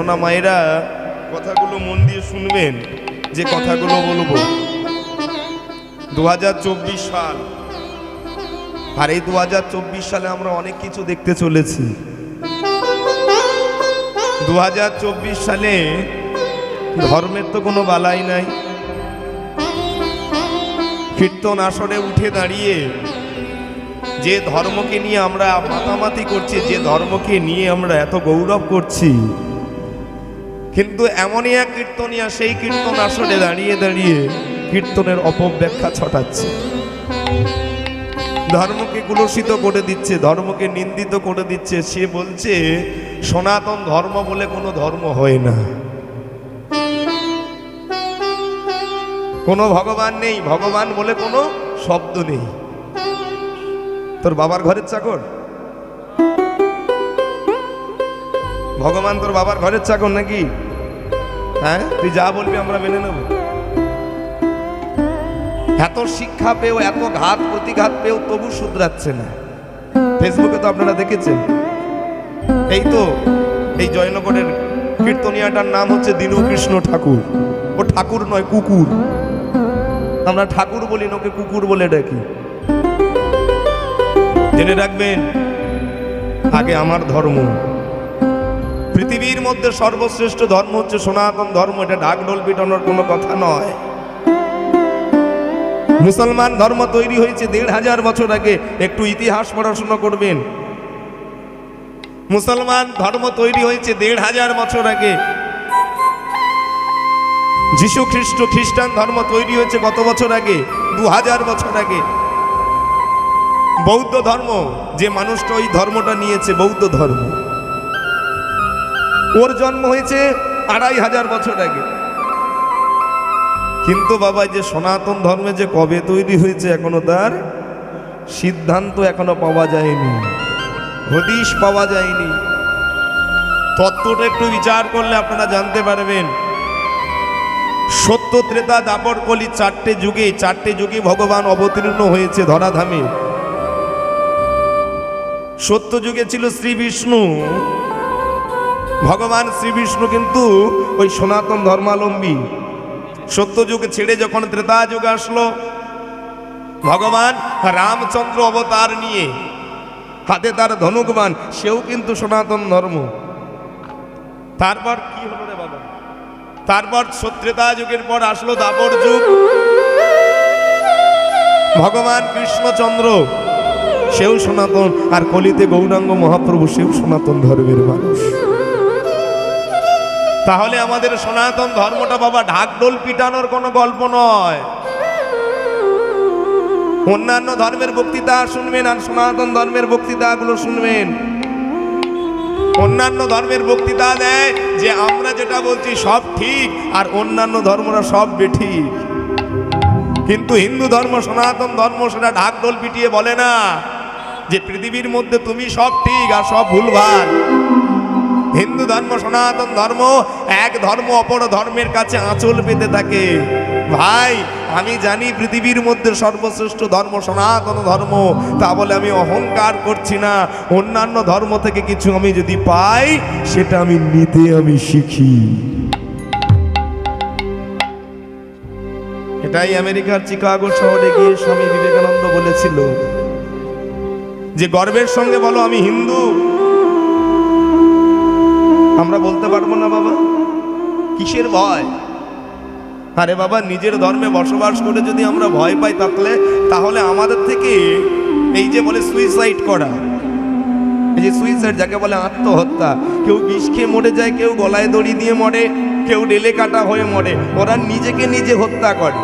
না মায়েরা, কথাগুলো মন দিয়ে শুনবেন, যে কথাগুলো বলবো। 2024 সাল, আর এই 2024 সালে আমরা অনেক কিছু দেখতে চলেছি। 2024 সালে ধর্মের তো কোনো বালাই নাই। কীর্তন আসরে উঠে দাঁড়িয়ে যে ধর্মকে নিয়ে আমরা মাতামাতি করছি, যে ধর্মকে নিয়ে আমরা এত গৌরব করছি, কিন্তু এমনই এক কীর্তনিয়া সেই কীর্তন আসরে দাঁড়িয়ে দাঁড়িয়ে কীর্তনের অপব্যাখ্যা ছটাচ্ছে, ধর্মকে কুলসিত করে দিচ্ছে, ধর্মকে নিন্দিত করে দিচ্ছে। সে বলছে সনাতন ধর্ম বলে কোনো ধর্ম হয় না, কোনো ভগবান নেই, ভগবান বলে কোনো শব্দ নেই। তোর বাবার ঘরের চাকর? ভগবান তোর বাবার ঘরের চাকর নাকি? হ্যাঁ, তুই যা বলবি আমরা মেনে নেব। এত শিক্ষা পেও, এত ঘাত প্রতিঘাত পেও তবু শুধরাচ্ছে না। ফেসবুকে তো আপনারা দেখেছেন, এই তো এই জয়নগরের কীর্তনিয়াটার নাম হচ্ছে দীনকৃষ্ণ ঠাকুর। ও ঠাকুর নয়, কুকুর। আমরা ঠাকুর বলি, ওকে কুকুর বলে ডাকি। জেনে রাখবেন, আগে আমার ধর্ম। পৃথিবীর মধ্যে সর্বশ্রেষ্ঠ ধর্ম হচ্ছে সনাতন ধর্ম। এটা ঢাকঢোল পিটানোর কোনো কথা নয়। মুসলমান ধর্ম তৈরি হয়েছে 1500 বছর আগে। একটু ইতিহাস পড়াশোনা করবেন। মুসলমান ধর্ম তৈরি হয়েছে 1500 বছর আগে। যিশু খ্রিস্ট খ্রিস্টান ধর্ম তৈরি হয়েছে কত বছর আগে? 2000 বছর আগে। বৌদ্ধ ধর্ম, যে মানুষটা ওই ধর্মটা নিয়েছে, বৌদ্ধ ধর্ম, ওর জন্ম হয়েছে 2500 বছর আগে। কিন্তু বাবা, যে সনাতন ধর্মে যে কবে তৈরি হয়েছে এখনো তার সিদ্ধান্ত এখনো পাওয়া যায়নি, হদিশ পাওয়া যায়নি। তত্ত্বটা একটু বিচার করলে আপনারা জানতে পারবেন। সত্য, ত্রেতা, দাপর, কলি, চারটে যুগে ভগবান অবতীর্ণ হয়েছে ধরাধামে। সত্য যুগে ছিল শ্রী বিষ্ণু, ভগবান শ্রী বিষ্ণু কিন্তু ওই সনাতন ধর্মাবলম্বী। সত্য যুগে ছেড়ে যখন ত্রেতা যুগ আসলো, ভগবান রামচন্দ্র অবতার নিয়ে, হাতে তার ধনুকবাণ, সেও কিন্তু সনাতন ধর্ম। তারপর কি হলো রে বাবা? তারপর ত্রেতা যুগের পর আসলো দাপর যুগ। ভগবান কৃষ্ণচন্দ্র, সেও সনাতন। আর কলিতে গৌরাঙ্গ মহাপ্রভু, সেও সনাতন ধর্মের মানুষ। তাহলে আমাদের সনাতন ধর্মটা বাবা ঢাকঢোল পিটানোর কোনো গল্প নয়। অন্যান্য ধর্মের বক্তৃতা শুনবেন আর সনাতন ধর্মের বক্তৃতাগুলো শুনবেন। অন্যান্য ধর্মের বক্তৃতা দেয় যে আমরা যেটা বলছি সব ঠিক, আর অন্যান্য ধর্মরা সব বেঠিক। কিন্তু হিন্দু ধর্ম, সনাতন ধর্ম সেটা ঢাকঢোল পিটিয়ে বলে না যে পৃথিবীর মধ্যে তুমি সব ঠিক আর সব ভুলভাল। হিন্দু ধর্ম, সনাতন ধর্ম, এক ধর্ম অপর ধর্মের কাছে আঁচল পেতে থাকে। ভাই, আমি জানি পৃথিবীর মধ্যে সর্বশ্রেষ্ঠ ধর্ম সনাতন ধর্ম, তা বলে আমি অহংকার করছি না। অন্যান্য ধর্ম থেকে কিছু আমি যদি পাই, সেটা আমি নিতে আমি শিখি। এটাই আমেরিকার চিকাগো শহরে গিয়ে স্বামী বিবেকানন্দ বলেছিল যে গর্বের সঙ্গে বলো আমি হিন্দু। আমরা বলতে পারবো না বাবা? কিসের ভয়? আরে বাবা, নিজের ধর্মে বসবাস করে যদি আমরা ভয় পাই, তাহলে আমাদের থেকে এই যে বলে সুইসাইড করা, এই যে সুইসাইড যাকে বলে আত্মহত্যা, কেউ বিষ খেয়ে মরে যায়, কেউ গলায় দড়ি দিয়ে মরে, কেউ ডেলে কাটা হয়ে মরে, ওরা নিজেকে নিজে হত্যা করে।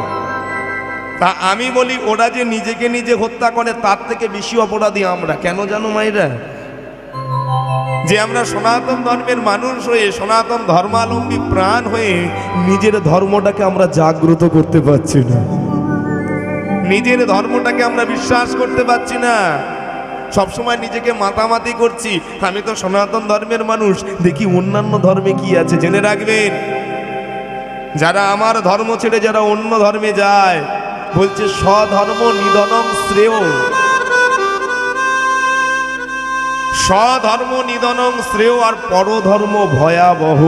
তা আমি বলি, ওরা যে নিজেকে নিজে হত্যা করে তার থেকে বেশি অপরাধী আমরা। কেন জানো মায়েরা? যে আমরা সনাতন ধর্মের মানুষ হয়ে, সনাতন ধর্মাবলম্বী প্রাণ হয়ে নিজের ধর্মটাকে আমরা জাগ্রত করতে পারছি না, নিজের ধর্মটাকে আমরা বিশ্বাস করতে পারছি না। সবসময় নিজেকে মাতামাতি করছি, আমি তো সনাতন ধর্মের মানুষ, দেখি অন্যান্য ধর্মে কি আছে। জেনে রাখবেন, যারা আমার ধর্ম ছেড়ে যারা অন্য ধর্মে যায়, বলছে স্বধর্ম নিধনম শ্রেয়। স্বধর্ম নিধনং শ্রেয় আর পরধর্ম ভয়াবহ।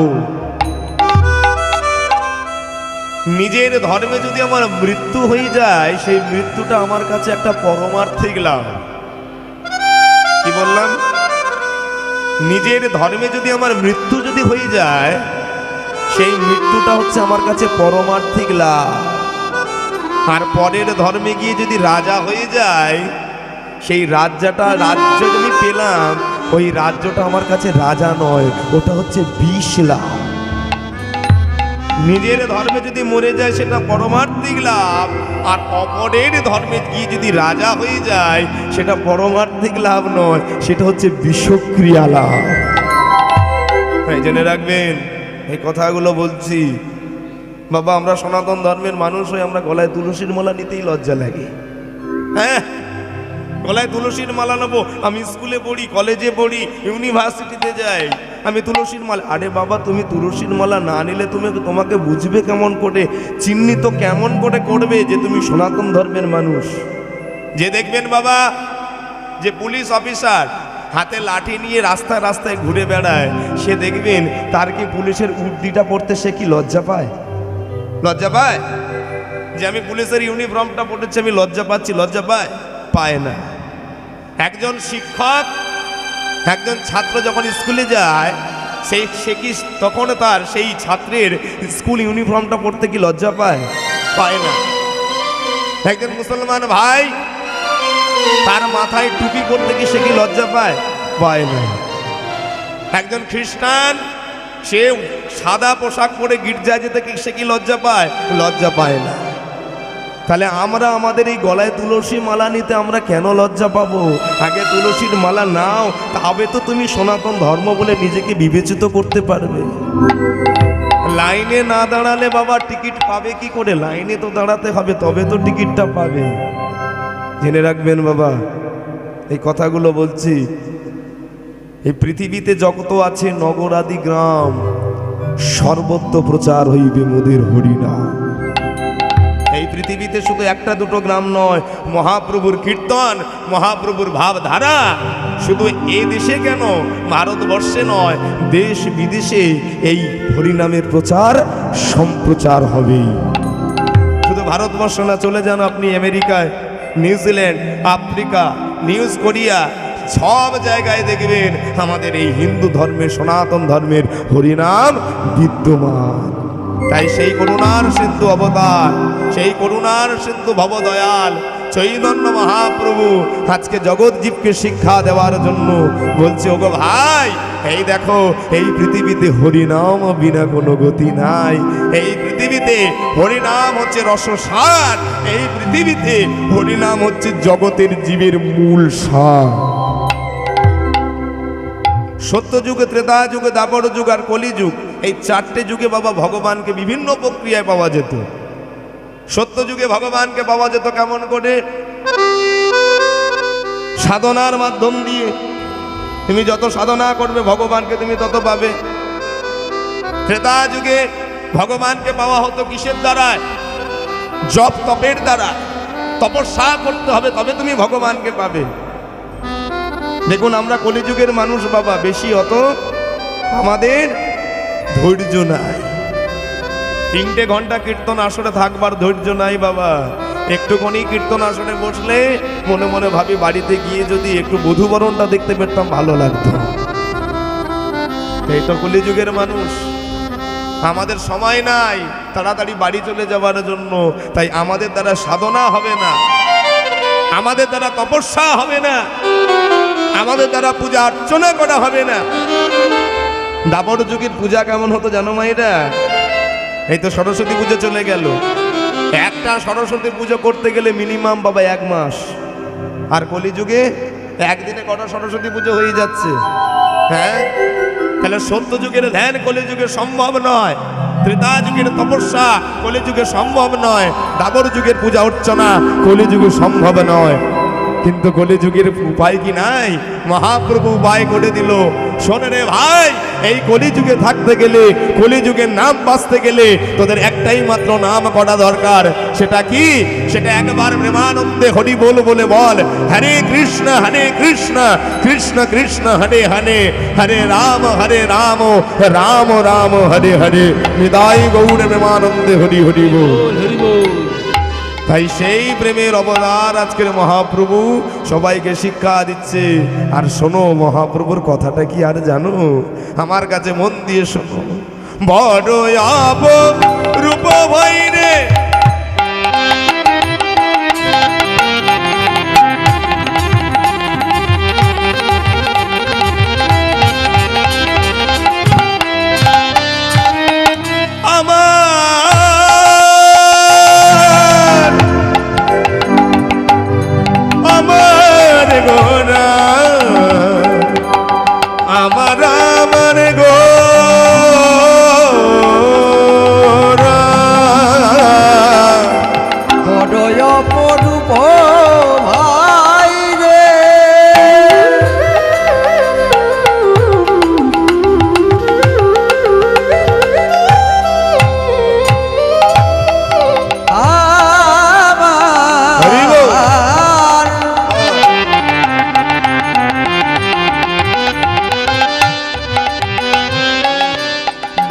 নিজের ধর্মে যদি আমার মৃত্যু হয়ে যায়, সেই মৃত্যুটা আমার কাছে একটা পরমার্থিক লাভ। কি বললাম? নিজের ধর্মে যদি আমার মৃত্যু যদি হয়ে যায়, সেই মৃত্যুটা হচ্ছে আমার কাছে পরমার্থিক লাভ। আর পরের ধর্মে গিয়ে যদি রাজা হয়ে যায়, সেই রাজ্য যদি পেলাম, ওই রাজ্যটা আমার কাছে রাজা নয়, ওটা হচ্ছে বিষ লাভ। নিজের ধর্মে যদি মরে যায় সেটা পরমার্থিক লাভ, আর অপরের ধর্মে গিয়ে যদি রাজা হয়ে যায় সেটা পরমার্থিক লাভ নয়, সেটা হচ্ছে বিষক্রিয়া লাভ। জেনে রাখবেন, এই কথাগুলো বলছি বাবা। আমরা সনাতন ধর্মের মানুষ হয়ে আমরা গলায় তুলসীর মালা নিতেই লজ্জা লাগে। হ্যাঁ, গলায় তুলসীর মালা নেবো। আমি স্কুলে পড়ি, কলেজে পড়ি, ইউনিভার্সিটিতে যাই, আমি তুলসীর মালা। আরে বাবা, তুমি তুলসীর মালা না নিলে তোমাকে বুঝবে কেমন করে, চিহ্নিত কেমন করে করবে যে তুমি সনাতন ধর্মের মানুষ? যে দেখবেন বাবা, যে পুলিশ অফিসার হাতে লাঠি নিয়ে রাস্তায় রাস্তায় ঘুরে বেড়ায়, সে দেখবেন তার কি পুলিশের উর্দিটা পড়তে সে কি লজ্জা পায়? লজ্জা পায়? যে আমি পুলিশের ইউনিফর্মটা পড়েছি আমি লজ্জা পাচ্ছি, লজ্জা পায়? পায় না। একজন শিক্ষক, একজন ছাত্র যখন স্কুলে যায়, সে কি তখন তার সেই ছাত্রের স্কুল ইউনিফর্মটা পড়তে কি লজ্জা পায়? পায় না। একজন মুসলমান ভাই তার মাথায় টুপি পড়তে কি সে কি লজ্জা পায়? পায় না। একজন খ্রিস্টান সে সাদা পোশাক পরে গির্জায় যেতে কি সে কি লজ্জা পায়? লজ্জা পায় না। তাহলে আমরা আমাদের এই গলায় তুলসী মালা নিতে আমরা কেন লজ্জা পাবো? আগে তুলসীর মালা নাও, তবে তো তুমি সনাতন ধর্ম বলে নিজেকে বিবেচিত করতে পারবে। লাইনে না দাঁড়ালে বাবা টিকিট পাবে কি করে? লাইনে তো দাঁড়াতে হবে, তবে তো টিকিটটা পাবে। জেনে রাখবেন বাবা, এই কথাগুলো বলছি। এই পৃথিবীতে যত আছে নগরাদি গ্রাম, সর্বত্র প্রচার হইবে মোদের হরিনাম। এই পৃথিবীতে শুধু একটা দুটো গ্রাম নয়, মহাপ্রভুর কীর্তন, মহাপ্রভুর ভাবধারা শুধু এ দেশে কেন, ভারতবর্ষে নয়, দেশ বিদেশে এই হরিনামের প্রচার সম্প্রচার হবে। শুধু ভারতবর্ষ না, চলে যান আপনি আমেরিকায়, নিউজিল্যান্ড, আফ্রিকা, নিউজ কোরিয়া, সব জায়গায় দেখবেন আমাদের এই হিন্দু ধর্মের, সনাতন ধর্মের হরিনাম বিদ্যমান। তাই সেই করুণার সিন্ধু অবতার, সেই করুণার সিন্ধু ভবদয়াল চৈতন্য মহাপ্রভু আজকে জগৎজীবকে শিক্ষা দেওয়ার জন্য বলছে, ওগো ভাই, এই দেখো, এই পৃথিবীতে হরিনাম বিনা কোনো গতি নাই। এই পৃথিবীতে হরিনাম হচ্ছে রসসার, এই পৃথিবীতে হরিনাম হচ্ছে জগতের জীবের মূল সার। সত্য যুগে, ত্রেতা যুগে, দাপর যুগ আর কলিযুগ, এই চারটে যুগে বাবা ভগবানকে বিভিন্ন প্রক্রিয়ায় পাওয়া যেত। সত্য যুগে ভগবানকে পাওয়া যেত কেমন করে? সাধনার মাধ্যম দিয়ে। তুমি যত সাধনা করবে ভগবানকে তুমি তত পাবে। ত্রেতা যুগে ভগবানকে পাওয়া হতো কিসের দ্বারা? জপ তপের দ্বারা। তপস্যা করতে হবে, তবে তুমি ভগবানকে পাবে। দেখুন, আমরা কলিযুগের মানুষ বাবা, বেশি অত আমাদের ধৈর্য নাই। 3 ঘন্টা কীর্তন আসরে থাকবার ধৈর্য নাই বাবা। একটুখানি কীর্তন আসরে বসলে মনে মনে ভাবি বাড়িতে গিয়ে যদি একটু বধূবরণটা দেখতে পেতাম ভালো লাগতো। এই তো কলিযুগের মানুষ, আমাদের সময় নাই তাড়াতাড়ি বাড়ি চলে যাওয়ার জন্য। তাই আমাদের দ্বারা সাধনা হবে না, আমাদের দ্বারা তপস্যা হবে না, আমাদের দ্বারা পূজা অর্চনা করা হবে না। দাপর যুগের পূজা কেমন হতো জানো মায়েরা? এই তো সরস্বতী পুজো চলে গেল, একটা সরস্বতী পুজো করতে গেলে মিনিমাম বাবা 1 মাস। আর কলিযুগে একদিনে কটা সরস্বতী পুজো হয়ে যাচ্ছে? হ্যাঁ, তাহলে সত্য যুগের ধ্যান কলিযুগে সম্ভব নয়, ত্রেতা যুগের তপস্যা কলিযুগে সম্ভব নয়, দাপর যুগের পূজা অর্চনা কলিযুগে সম্ভব নয়। কিন্তু কলিযুগের উপায় কি নাই? মহাপ্রভু উপায় করে দিল। শোনে রে ভাই, এই কলিযুগে থাকতে গেলে, কলিযুগের নাম বাঁচতে গেলে তোদের একটাই মাত্র নাম করা দরকার। সেটা কি? সেটা একবার প্রেমানন্দে হরি বল বলে বল, হরে কৃষ্ণ কৃষ্ণ কৃষ্ণ হরে হরে, হরে রাম রাম রাম হরে হরে, নিতাই গৌর প্রেমানন্দে হরি হরি বল। তাই সেই প্রেমের অবদান আজকের মহাপ্রভু সবাইকে শিক্ষা দিচ্ছে। আর শোনো, মহাপ্রভুর কথাটা কি আর জানো? আমার কাছে মন দিয়ে শোনো। বড় রূপ ভাই রে,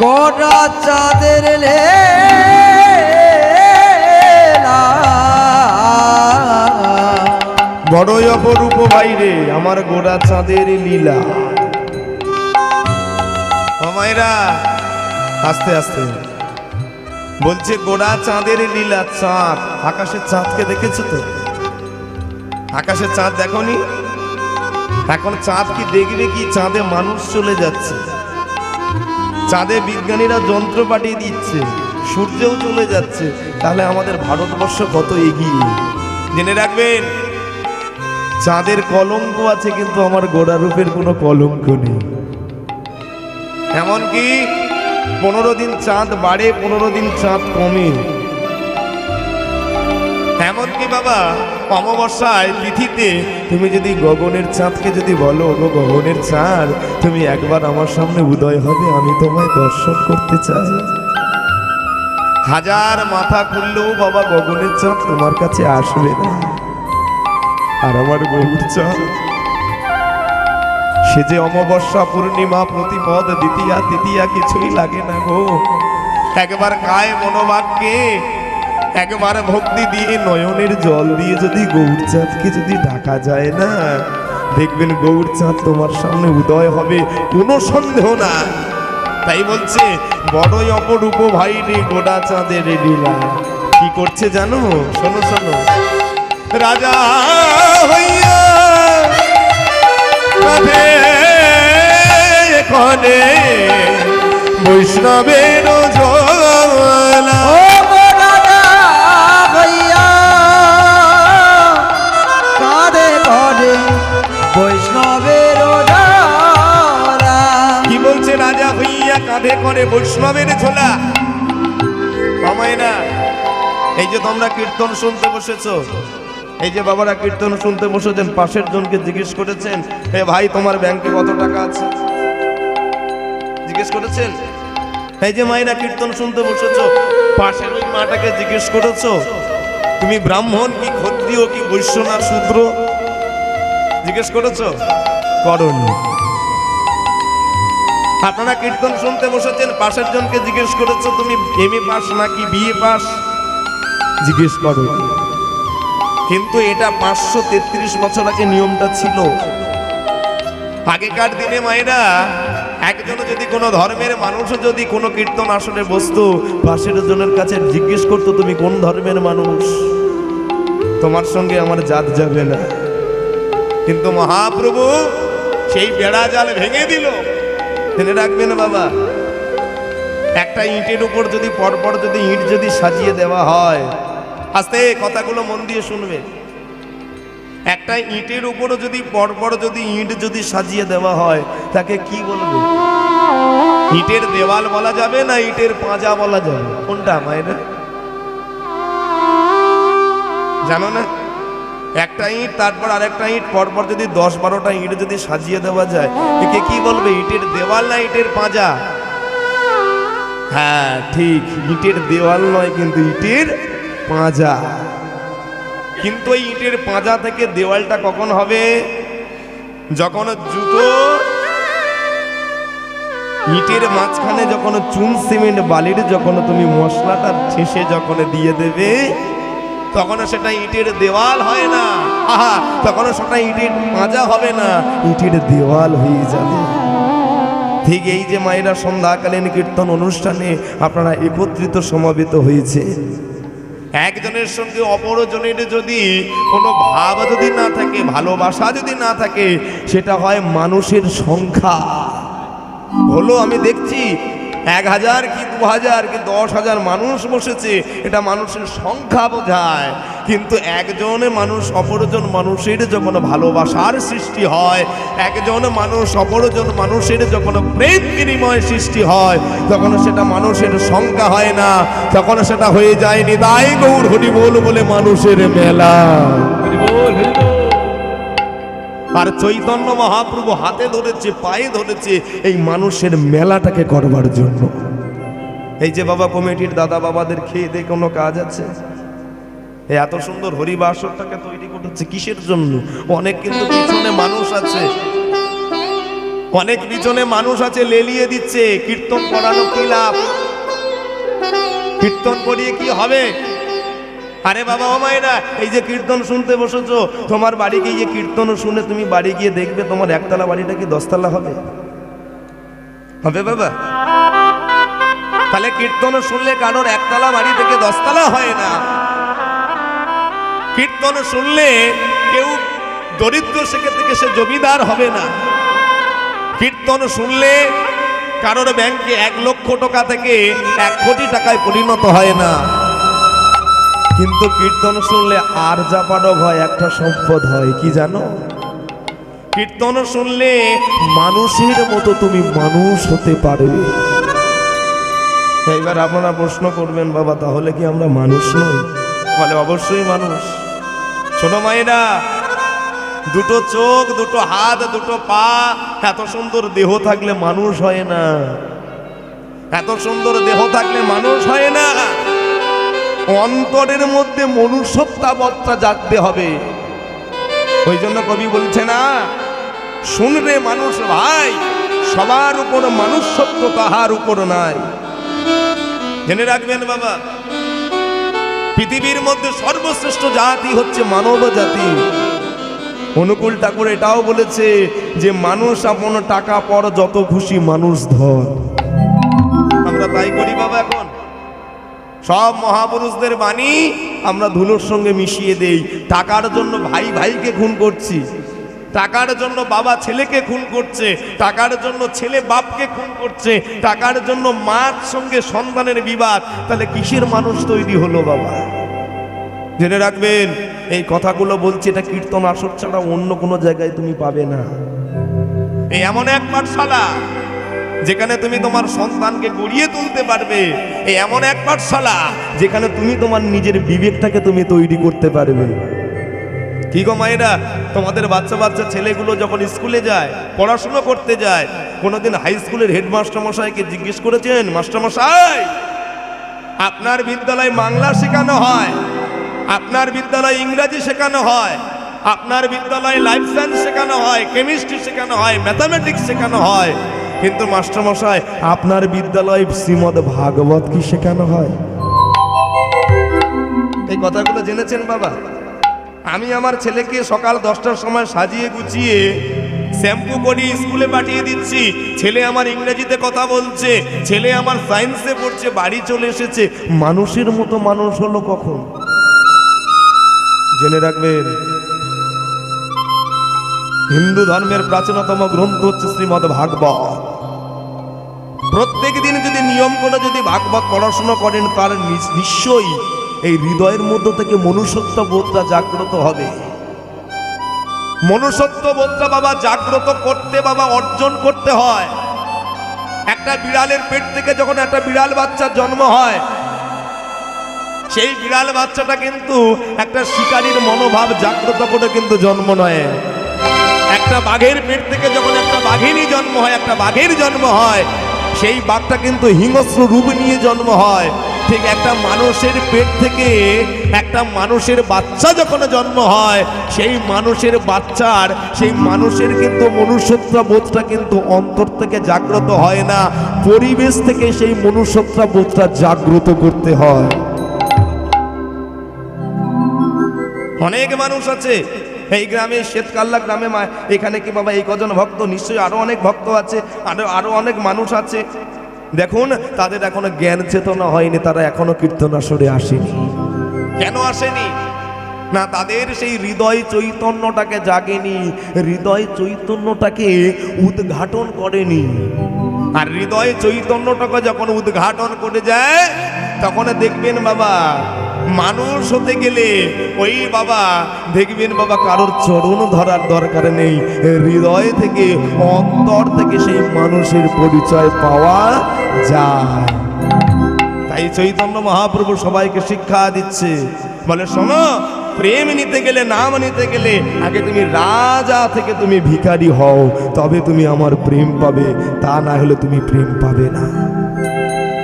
গোটা চাঁদের বড়ই অপরূপ বাইরে আমার গোড়া চাঁদের লীলা। মায়েরা আস্তে আস্তে বলছে গোড়া চাঁদের লীলা। চাঁদ, আকাশের চাঁদকে দেখেছো তো? আকাশের চাঁদ দেখোনি? এখন চাঁদ কি দেখবে কি? চাঁদে মানুষ চলে যাচ্ছে, চাঁদে বিজ্ঞানীরা যন্ত্র পাঠিয়ে দিচ্ছে, সূর্যও চলে যাচ্ছে। তাহলে আমাদের ভারতবর্ষ কত এগিয়ে। জেনে রাখবেন, চাঁদের কলঙ্ক আছে কিন্তু আমার গোড়া রূপের কোনো কলঙ্ক নেই। এমনকি 15 দিন চাঁদ বাড়ে, 15 দিন চাঁদ কমে। এমনকি বাবা অমাবস্যায় তিথিতে তুমি যদি গগনের চাঁদকে যদি বলো, গো গগনের চাঁদ তুমি একবার আমার সামনে উদয় হবে, আমি তোমায় দর্শন করতে চাই, হাজার মাথা খুললেও বাবা গগনের চাঁদ তোমার কাছে আসবে না। আর আমার গৌর চাঁদ সে যে অমাবস্যা পূর্ণিমা প্রতিপদ দ্বিতীয়া তৃতীয়া কিছুই লাগে না গো। একবার কায় মনোবাক্যে একবার ভক্তি দিয়ে নয়নের জল দিয়ে যদি গৌরচাঁদকে যদি ডাকা যায় না, দেখবেন গৌরচাঁদ তোমার সামনে উদয় হবে, কোনো সন্দেহ না। তাই বলছে বড়ই অপরূপ ভাই রে গোড়া চাঁদের লীলা। কি করছে জানো? শোনো শোনো। রাজা হইয়া এখানে বৈষ্ণবের ঝোলা, বৈষ্ণবের কি বলছে? রাজা হইয়া কাঁধে করে বৈষ্ণবের ঝোলা। আমায় না, এই যে তোমরা কীর্তন শুনতে বসেছো, এই যে বাবারা কীর্তন শুনতে বসেছেন, পাশের জনকে জিজ্ঞেস করেছেন, হে ভাই তোমার ব্যাংকে কত টাকা আছে? জিজ্ঞেস করেছেন? এই যে মায়েরা কীর্তন শুনতে বসেছো, পাশের ওই মাটাকে জিজ্ঞেস করেছো তুমি ব্রাহ্মণ কি ক্ষত্রিয় কি বৈশ্য না শূদ্র? জিজ্ঞেস করেছো? করনি। আপনারা কীর্তন শুনতে বসেছেন, পাশের জনকে জিজ্ঞেস করেছো তুমি এমএ পাস নাকি বিএ পাস? জিজ্ঞেস করো। কিন্তু এটা 533 বছর আগে নিয়মটা ছিল। আগেকার দিনে মায়েরা একজন যদি কোনো ধর্মের মানুষও যদি কোনো কীর্তন আসনে বসতো, পাশের জনের কাছে জিজ্ঞেস করতো তুমি কোন ধর্মের মানুষ, তোমার সঙ্গে আমার জাত যাবে না। কিন্তু মহাপ্রভু সেই বেড়া জাল ভেঙে দিল। জেনে রাখবেন বাবা, একটা ইটের উপর যদি পরপর যদি ইট যদি সাজিয়ে দেওয়া হয়, আস্তে কথাগুলো মন দিয়ে শুনবে, একটা ইটের উপরও যদি পরপর যদি ইট যদি সাজিয়ে দেওয়া হয় তাকে কি বলবে? ইটের দেওয়াল বলা যাবে না ইটের পাঁজা বলা যাবে? কোনটা মায়েরা জানো না? একটা ইট তারপর আরেকটা ইট পরপর যদি 10-12টা ইট যদি সাজিয়ে দেওয়া যায়, একে কি বলবে? ইটের দেওয়াল না ইটের পাঁজা? হ্যাঁ ঠিক, ইটের দেওয়াল নয় কিন্তু ইটের পাঁজা। কিন্তু এই ইটের পাঁজা থেকে দেওয়ালটা কখন হবে? যখন জুতো ইটের মাঝখানে যখন চুন সিমেন্ট বালির যখন তুমি মশলাটা ঠেসে যখন দিয়ে দেবে, তখন সেটা ইটের দেওয়াল হয় না, আহা, তখন সেটা ইটের পাঁজা হবে না, ইটের দেওয়াল হয়ে যাবে। ঠিক এই যে মায়েরা সন্ধ্যাকালীন কীর্তন অনুষ্ঠানে আপনারা একত্রিত সমবেত হয়েছে, একজনের সঙ্গে অপরজনের যদি কোনো ভাব যদি না থাকে, ভালোবাসা যদি না থাকে, সেটা হয় মানুষের সংখ্যা। হলো আমি দেখছি 1000 কি 2000 কি 10,000 মানুষ বসেছে, এটা মানুষের সংখ্যা বোঝায়। কিন্তু একজন মানুষ অপরজন মানুষের যখন ভালোবাসার সৃষ্টি হয়, একজন মানুষ অপরজন মানুষের যখন প্রেম বিনিময় সৃষ্টি হয়, তখন সেটা মানুষের সংখ্যা হয় না, তখন সেটা হয়ে যায় নিতাই গৌর হরি বল বলে মানুষের মেলা। আর চৈতন্য মহাপ্রভু হাতে ধরেছে, পায়ে ধরেছে এই মানুষের মেলাটাকে করবার জন্য। এই যে বাবা কমিটির দাদা বাবাদের খেয়ে দিয়ে কোনো কাজ আছে? এই এত সুন্দর হরিবাসরটাকে তৈরি করতেছে কিসের জন্য? অনেক কিন্তু পিছনে মানুষ আছে, অনেক পিছনে মানুষ আছে লেলিয়ে দিচ্ছে। কীর্তন করানো কি লাভ? কীর্তন করিয়ে কি হবে? আরে বাবা ও মায়েরা, এই যে কীর্তন শুনতে বসেছো, তোমার বাড়ি গিয়ে কীর্তন শুনে তুমি বাড়ি গিয়ে দেখবে তোমার একতলা বাড়িটা কি 10তলা হবে? হবে বাবা? তাহলে কীর্তন শুনলে কারোর একতলা বাড়ি থেকে 10তলা হয় না। কীর্তন শুনলে কেউ দরিদ্র সেখান থেকে সে জমিদার হবে না। কীর্তন শুনলে কারোর ব্যাংকে 1 লক্ষ টাকা থেকে 1 কোটি টাকায় পরিণত হয় না। কিন্তু কীর্তন শুনলে আর জাপাডক হয়, একটা সম্পদ হয়, কি জানো? কীর্তন শুনলে মানুষের মতো তুমি মানুষ হতে পারবে। এইবার আপনারা প্রশ্ন করবেন, বাবা তাহলে কি আমরা মানুষ নই? বলে অবশ্যই মানুষ। শোনো মায়েরা, 2 চোখ, 2 হাত, 2 পা, এত সুন্দর দেহ থাকলে মানুষ হয় না। এত সুন্দর দেহ থাকলে মানুষ হয় না। অন্তরের মধ্যে মনুষ্যত্ববোধটা জাগতে হবে। ওই জন্য কবি বলছে না, শুন রে মানুষ ভাই, সবার উপর মনুষ্যত্ব কাহার উপর নাই। জেনে রাখবেন বাবা, পৃথিবীর মধ্যে সর্বশ্রেষ্ঠ জাতি হচ্ছে মানব জাতি। অনুকূল ঠাকুর এটাও বলেছে যে মানুষ আপন টাকা পর যত খুশি মানুষ ধর। আমরা তাই করি বাবা। এখন সব মহাপুরুষদের বাণী আমরা ধুলোর সঙ্গে মিশিয়ে দেই। টাকার জন্য ভাই ভাইকে খুন করছি, টাকার জন্য বাবা ছেলেকে খুন করছে, টাকার জন্য ছেলে বাপকে খুন করছে, টাকার জন্য মার সঙ্গে সন্তানের বিবাদ। তাহলে কিসের মানুষ তৈরি হলো বাবা? জেনে রাখবেন, এই কথাগুলো বলছি, এটা কীর্তন আসর ছাড়া অন্য কোনো জায়গায় তুমি পাবে না। এই এমন এক পাঠশালা যেখানে তুমি তোমার সন্তানকে গড়িয়ে তুলতে পারবে। এই এমন এক পাঠশালা যেখানে তুমি তোমার নিজের বিবেকটাকে তুমি তৈরি করতে পারবে। কি গো মায়েরা, তোমাদের বাচ্চা বাচ্চা ছেলেগুলো যখন স্কুলে যায়, পড়াশুনো করতে যায়, কোনোদিন হাই স্কুলের হেডমাস্টার মশাইকে জিজ্ঞেস করেছেন, মাস্টার মশাই আপনার বিদ্যালয়ে বাংলা শেখানো হয়, আপনার বিদ্যালয়ে ইংরাজি শেখানো হয়, আপনার বিদ্যালয়ে লাইফ সায়েন্স শেখানো হয়, কেমিস্ট্রি শেখানো হয়, ম্যাথামেটিক্স শেখানো হয়, কিন্তু মাস্টার মশাই আপনার বিদ্যালয়ে শ্রীমদ ভাগবত কি শেখানো হয়? এই কথাগুলো জেনেছেন বাবা? আমি আমার ছেলেকে সকাল 10টার সময় সাজিয়ে গুছিয়ে শ্যাম্পু করি স্কুলে পাঠিয়ে দিচ্ছি। ছেলে আমার ইংরেজিতে কথা বলছে, ছেলে আমার সায়েন্সে পড়ছে, বাড়ি চলে এসেছে। মানুষের মতো মানুষ হলো কখন? জেনে রাখবেন, হিন্দু ধর্মের প্রাচীনতম গ্রন্থ হচ্ছে শ্রীমদ ভাগবত। প্রত্যেক দিন যদি নিয়ম করে যদি ভাগবত পড়াশোনা করেন, তার নিশ্চয়ই এই হৃদয়ের মধ্য থেকে মনুষ্যত্ব বোধটা জাগ্রত হবে। মনুষ্যত্ব বোধটা বাবা জাগ্রত করতে, বাবা অর্জন করতে হয়। একটা বিড়ালের পেট থেকে যখন একটা বিড়াল বাচ্চার জন্ম হয়, সেই বিড়াল বাচ্চাটা কিন্তু একটা শিকারীর মনোভাব জাগ্রত করে কিন্তু জন্ম নয়। একটা বাঘের পেট থেকে যখন একটা বাঘিনী জন্ম হয়, একটা বাঘের জন্ম হয়, সেই বাঘটা কিন্তু হিংস্র রূপ নিয়ে জন্ম হয়। ঠিক একটা মানুষের পেট থেকে একটা মানুষের বাচ্চা যখন জন্ম হয়, সেই মানুষের বাচ্চার সেই মানুষের কিন্তু মনুষ্যত্ব বোধটা কিন্তু অন্তর থেকে জাগ্রত হয় না, পরিবেশ থেকে সেই মনুষ্যত্ব বোধটা জাগ্রত করতে হয়। অনেক মানুষ আছে এই গ্রামে, শ্বেতকাল্লা গ্রামে, এখানে কি বাবা এই কজন ভক্ত, নিশ্চয়ই আরো অনেক ভক্ত আছে, আরো অনেক মানুষ আছে। দেখুন তাদের এখনো জ্ঞান চেতনা হয়নি, তারা এখনো কীর্তনাসরে আসেনি। কেন আসেনি না? তাদের সেই হৃদয় চৈতন্যটাকে জাগেনি, হৃদয় চৈতন্যটাকে উদ্ঘাটন করেনি। আর হৃদয় চৈতন্যটাকে যখন উদ্ঘাটন করে যায়, তখন দেখবেন বাবা মানুষ হতে গেলে ওই বাবা দেখবেন বাবা কারোর চরণ ধরার দরকার নেই, হৃদয় থেকে অন্তর থেকে সেই মানুষের পরিচয় পাওয়া যায়। তাই চৈতন্য মহাপ্রভু সবাইকে শিক্ষা দিচ্ছে, বলে শোনো, প্রেম নিতে গেলে, নাম নিতে গেলে আগে তুমি রাজা থেকে তুমি ভিখারি হও, তবে তুমি আমার প্রেম পাবে, তা না হলে তুমি প্রেম পাবে না।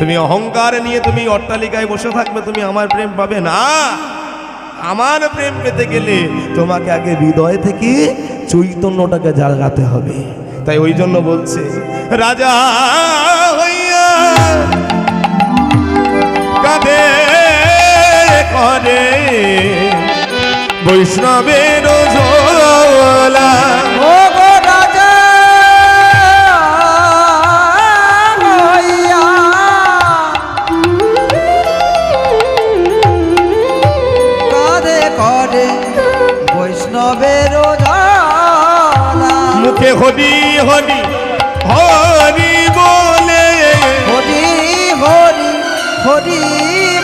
তুমি অহংকার নিয়ে তুমি অট্টালিকায় বসে থাকবে, তুমি আমার প্রেম পাবে না। আমার প্রেম পেতে গেলে তোমাকে আগে হৃদয় থেকে চৈতন্যটাকে জাগাতে হবে। তাই ওই জন্য বলছে, রাজা হইয়া কাঁদে করে বৈষ্ণবের ঝোলা। ও গো রাজা হইয়া কাঁদে করে বৈষ্ণবের ঝোলা। মুখে হরি হরি হরি বলে, হরি হরি হরি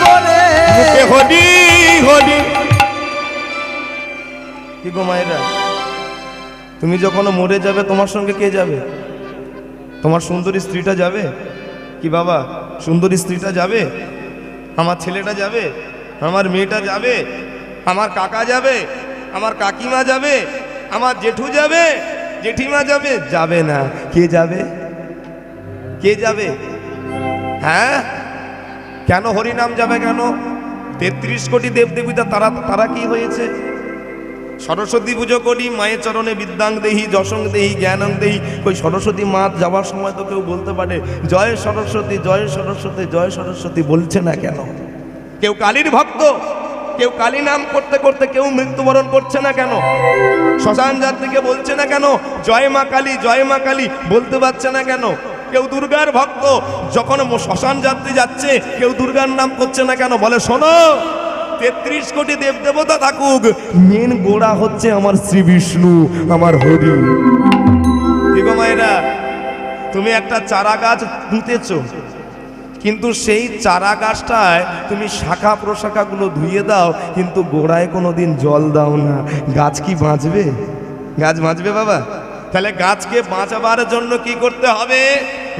বলে, মুখে হরি হরি। কি গো মায়েরা, তুমি যখন মরে যাবে তোমার সঙ্গে কে যাবে? তোমার সুন্দরী স্ত্রীটা যাবে কি বাবা? সুন্দরী স্ত্রীটা যাবে, আমার ছেলেটা যাবে, আমার মেয়েটা যাবে, আমার কাকা যাবে, আমার কাকিমা যাবে, আমার জেঠু যাবে, জেঠিমা যাবে? যাবে না। কে যাবে? কে যাবে? হ্যাঁ, কেন হরিনাম যাবে কেন? 33 কোটি দেবদেবীতা, তারা কি হয়েছে? সরস্বতী পুজো করি, মায়ের চরণে বিদ্যাং দেহি যশং দেহি জ্ঞানং দেহি। ওই সরস্বতী মা যাওয়ার সময় তো কেউ বলতে পারে জয় সরস্বতী জয় সরস্বতী জয় সরস্বতী, বলছে না কেন? কেউ কালীর ভক্ত, কেউ কালী নাম করতে করতে কেউ মৃত্যুবরণ করছে না কেন? শ্মশান যাত্রীকে বলছে না কেন জয় মা কালী জয় মা কালী, বলতে পারছে না কেন? কেউ দুর্গার ভক্ত, যখন শ্মশান যাত্রী যাচ্ছে কেউ দুর্গার নাম করছে না কেন? বলে শোনো, 33 কোটি দেবদেবতা থাকুক, মেন গোড়া হচ্ছে আমার শ্রী বিষ্ণু, আমার হরি। ঠিক মায়েরা, তুমি একটা চারা গাছ পুঁতেছ, কিন্তু সেই চারা গাছটায় তুমি শাখা প্রশাখাগুলো ধুয়ে দাও, কিন্তু গোড়ায় কোনোদিন জল দাও না, গাছ কি বাঁচবে? গাছ বাঁচবে বাবা? তাহলে গাছকে বাঁচাবার জন্য কি করতে হবে?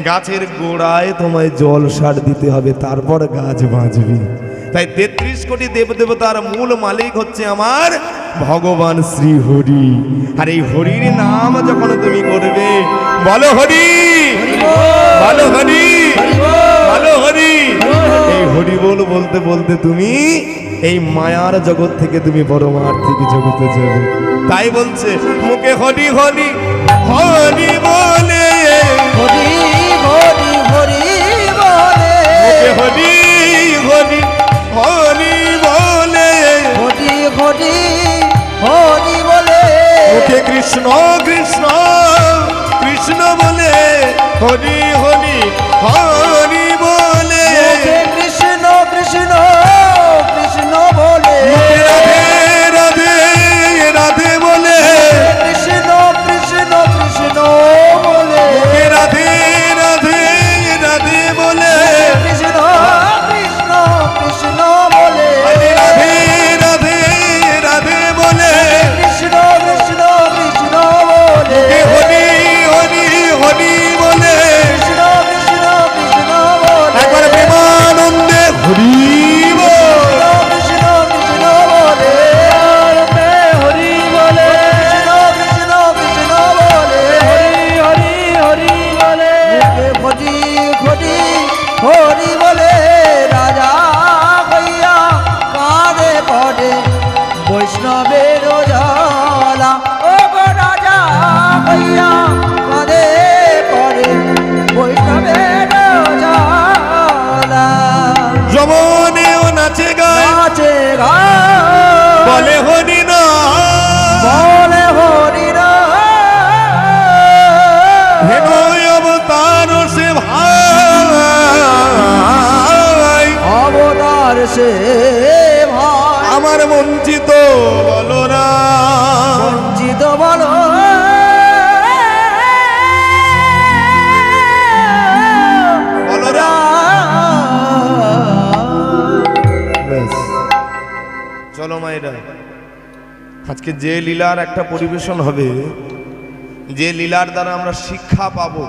গাছের গোড়ায় তোমায় জল সার দিতে হবে, তারপর গাছ বাঁচবে। তাই 33 কোটি দেবদেবতার মূল মালিক হচ্ছে আমার ভগবান শ্রী হরি। আর এই হরির নাম যখন তুমি করবে, বলো হরি, বলো হরি, বলো হরি। এই হরি বল বলতে বলতে তুমি এই মায়ার জগৎ থেকে তুমি পরমার্থিক জগতে যাবে। তাই বলছে মুখে হরি হরি হরি বলে, হরি হরি হরি বলে, মুখে হরি হরি হরি বলে, হরি হরি হরি বলে, মুখে কৃষ্ণ কৃষ্ণ কৃষ্ণ বলে, হরি হরি হরি বলে, মুখে কৃষ্ণ কৃষ্ণ কৃষ্ণ বলে, মুখে রাধে রাধে রাধে বলে, কৃষ্ণ কৃষ্ণ কৃষ্ণ বলে, মুখে রাধে রাধে রাধে বলে, কৃষ্ণ কৃষ্ণ কৃষ্ণ বলে, রাধে রাধে রাধে বলে, কৃষ্ণ কৃষ্ণ কৃষ্ণ বলে, হরি হরি হরি বলে, কৃষ্ণ কৃষ্ণ কৃষ্ণ ভাই বলে হরি না বলে হরি নাম অবতার সে ভাই অবতার সে ভাই আমার বঞ্চিত বলো না বঞ্চিত বলো বলো না চলো মায়েরা আজকে যে লীলার একটা পরিবেশন হবে যে লীলার দ্বারা আমরা শিক্ষা পাবো